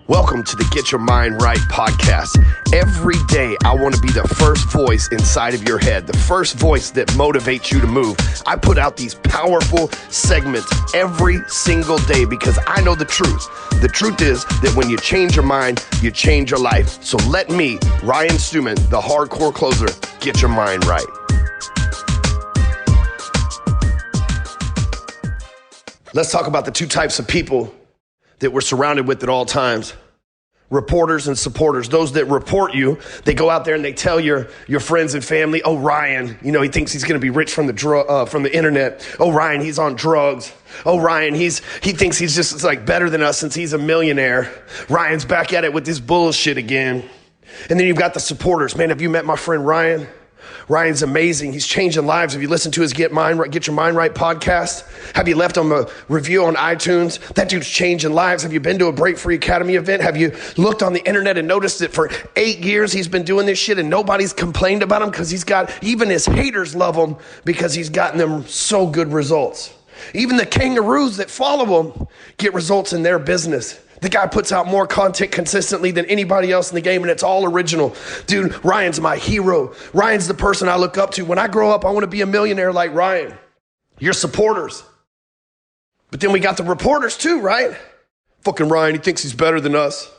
Welcome to the Get Your Mind Right podcast. Every day, I want to be the first voice inside of your head, the first voice that motivates you to move. I put out these powerful segments every single day because I know the truth. The truth is that when you change your mind, you change your life. So let me, Ryan Stewman, the hardcore closer, get your mind right. Let's talk about the two types of people that we're surrounded with at all times. Reporters and supporters. Those that report you, they go out there and they tell your friends and family, oh, Ryan, he thinks he's going to be rich from the internet. Oh, Ryan, he's on drugs. Oh, Ryan, he thinks he's just like better than us since he's a millionaire. Ryan's back at it with this bullshit again. And then you've got the supporters. Man, have you met my friend Ryan? Ryan's amazing. He's changing lives. Have you listened to his Get Your Mind Right podcast? Have you left him a review on iTunes? That dude's changing lives. Have you been to a Break Free Academy event? Have you looked on the internet and noticed that for 8 years he's been doing this shit and nobody's complained about him because even his haters love him because he's gotten them so good results. Even the kangaroos that follow him get results in their business. The guy puts out more content consistently than anybody else in the game, and it's all original. Dude, Ryan's my hero. Ryan's the person I look up to. When I grow up, I want to be a millionaire like Ryan. Your supporters. But then we got the reporters too, right? Fucking Ryan, he thinks he's better than us.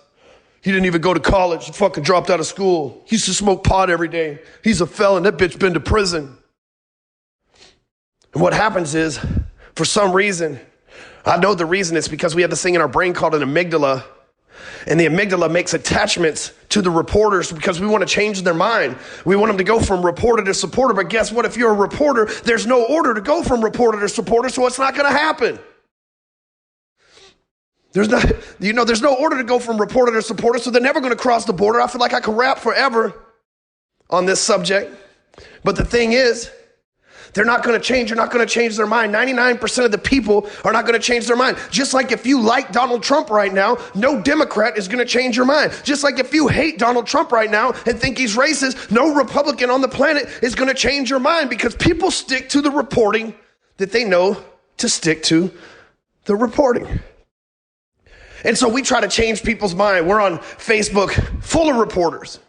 He didn't even go to college. He fucking dropped out of school. He used to smoke pot every day. He's a felon. That bitch been to prison. And what happens is, for some reason, I know the reason is because we have this thing in our brain called an amygdala. And the amygdala makes attachments to the reporters because we want to change their mind. We want them to go from reporter to supporter. But guess what? If you're a reporter, there's no order to go from reporter to supporter, so it's not going to happen. There's no order to go from reporter to supporter, so they're never going to cross the border. I feel like I could rap forever on this subject. But the thing is, they're not going to change. You're not going to change their mind. 99% of the people are not going to change their mind. Just like if you like Donald Trump right now, no Democrat is going to change your mind. Just like if you hate Donald Trump right now and think he's racist, no Republican on the planet is going to change your mind because people stick to the reporting that they know to stick to the reporting. And so we try to change people's mind. We're on Facebook full of reporters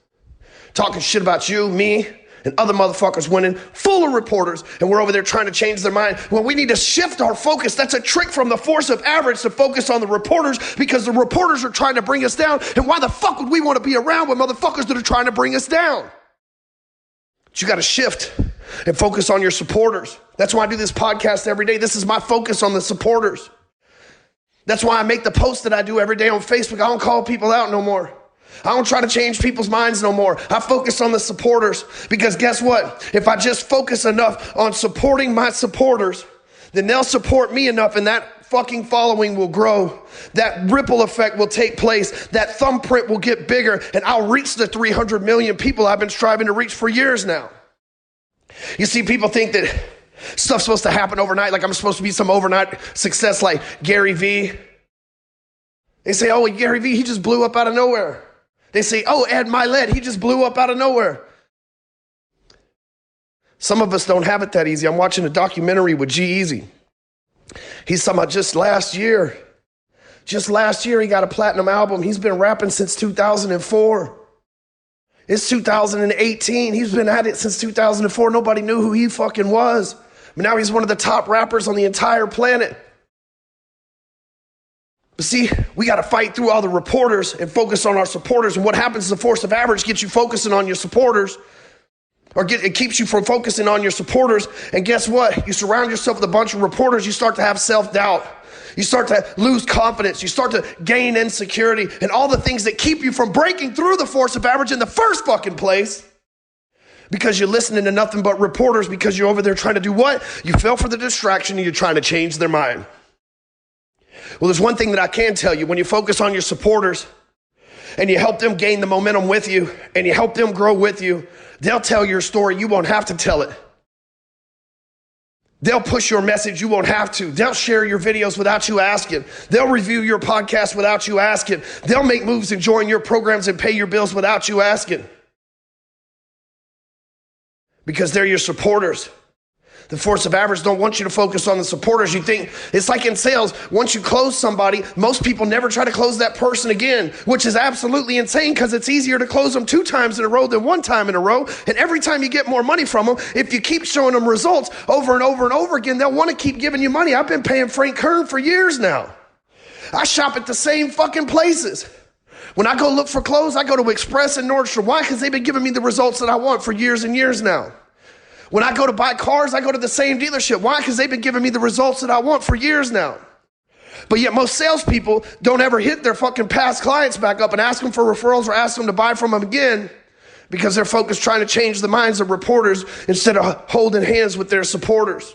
talking shit about you, me, and other motherfuckers winning, full of reporters, and we're over there trying to change their mind. Well, we need to shift our focus. That's a trick from the force of average to focus on the reporters because the reporters are trying to bring us down. And why the fuck would we want to be around with motherfuckers that are trying to bring us down? But you got to shift and focus on your supporters. That's why I do this podcast every day. This is my focus on the supporters. That's why I make the posts that I do every day on Facebook. I don't call people out no more. I don't try to change people's minds no more. I focus on the supporters because guess what? If I just focus enough on supporting my supporters, then they'll support me enough and that fucking following will grow. That ripple effect will take place. That thumbprint will get bigger and I'll reach the 300 million people I've been striving to reach for years now. You see, people think that stuff's supposed to happen overnight, like I'm supposed to be some overnight success like Gary Vee. They say, oh, Gary Vee, he just blew up out of nowhere. They say, oh, Ed Milet, he just blew up out of nowhere. Some of us don't have it that easy. I'm watching a documentary with G-Eazy. He's talking about just last year he got a platinum album. He's been rapping since 2004. It's 2018. He's been at it since 2004. Nobody knew who he fucking was. But now he's one of the top rappers on the entire planet. But see, we got to fight through all the reporters and focus on our supporters. And what happens is the force of average gets you focusing on your supporters, it keeps you from focusing on your supporters. And guess what? You surround yourself with a bunch of reporters, you start to have self-doubt. You start to lose confidence. You start to gain insecurity and all the things that keep you from breaking through the force of average in the first fucking place. Because you're listening to nothing but reporters because you're over there trying to do what? You fell for the distraction and you're trying to change their mind. Well, there's one thing that I can tell you. When you focus on your supporters and you help them gain the momentum with you and you help them grow with you, they'll tell your story. You won't have to tell it. They'll push your message. You won't have to. They'll share your videos without you asking. They'll review your podcast without you asking. They'll make moves and join your programs and pay your bills without you asking. Because they're your supporters. The force of average don't want you to focus on the supporters. You think it's like in sales. Once you close somebody, most people never try to close that person again, which is absolutely insane because it's easier to close them 2 times in a row than 1 time in a row. And every time you get more money from them, if you keep showing them results over and over and over again, they'll want to keep giving you money. I've been paying Frank Kern for years now. I shop at the same fucking places. When I go look for clothes, I go to Express and Nordstrom. Why? Because they've been giving me the results that I want for years and years now. When I go to buy cars, I go to the same dealership. Why? Because they've been giving me the results that I want for years now. But yet most salespeople don't ever hit their fucking past clients back up and ask them for referrals or ask them to buy from them again because they're focused trying to change the minds of reporters instead of holding hands with their supporters.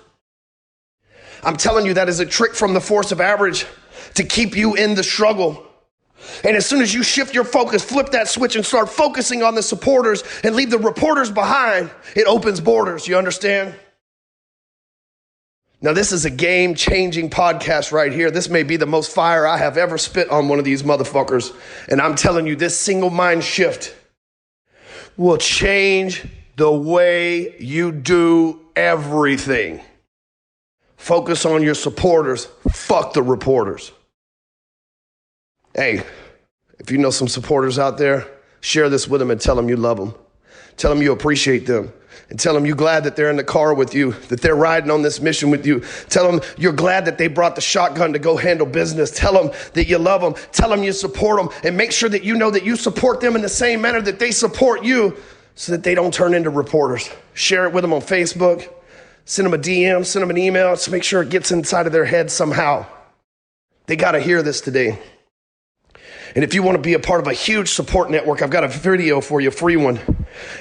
I'm telling you, that is a trick from the force of average to keep you in the struggle. And as soon as you shift your focus, flip that switch and start focusing on the supporters and leave the reporters behind, it opens borders. You understand? Now, this is a game-changing podcast right here. This may be the most fire I have ever spit on one of these motherfuckers. And I'm telling you, this single mind shift will change the way you do everything. Focus on your supporters. Fuck the reporters. Hey, if you know some supporters out there, share this with them and tell them you love them. Tell them you appreciate them. And tell them you're glad that they're in the car with you, that they're riding on this mission with you. Tell them you're glad that they brought the shotgun to go handle business. Tell them that you love them. Tell them you support them. And make sure that you know that you support them in the same manner that they support you so that they don't turn into reporters. Share it with them on Facebook. Send them a DM. Send them an email. Just make sure it gets inside of their head somehow. They got to hear this today. And if you want to be a part of a huge support network, I've got a video for you, a free one,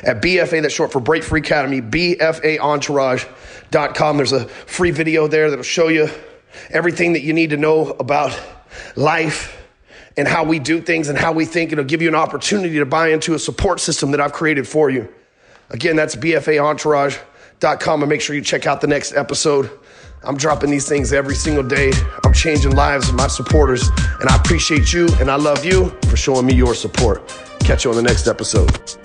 at BFA, that's short for Break Free Academy, BFAentourage.com. There's a free video there that'll show you everything that you need to know about life and how we do things and how we think. It'll give you an opportunity to buy into a support system that I've created for you. Again, that's BFAentourage.com, and make sure you check out the next episode. I'm dropping these things every single day. I'm changing lives of my supporters, and I appreciate you and I love you for showing me your support. Catch you on the next episode.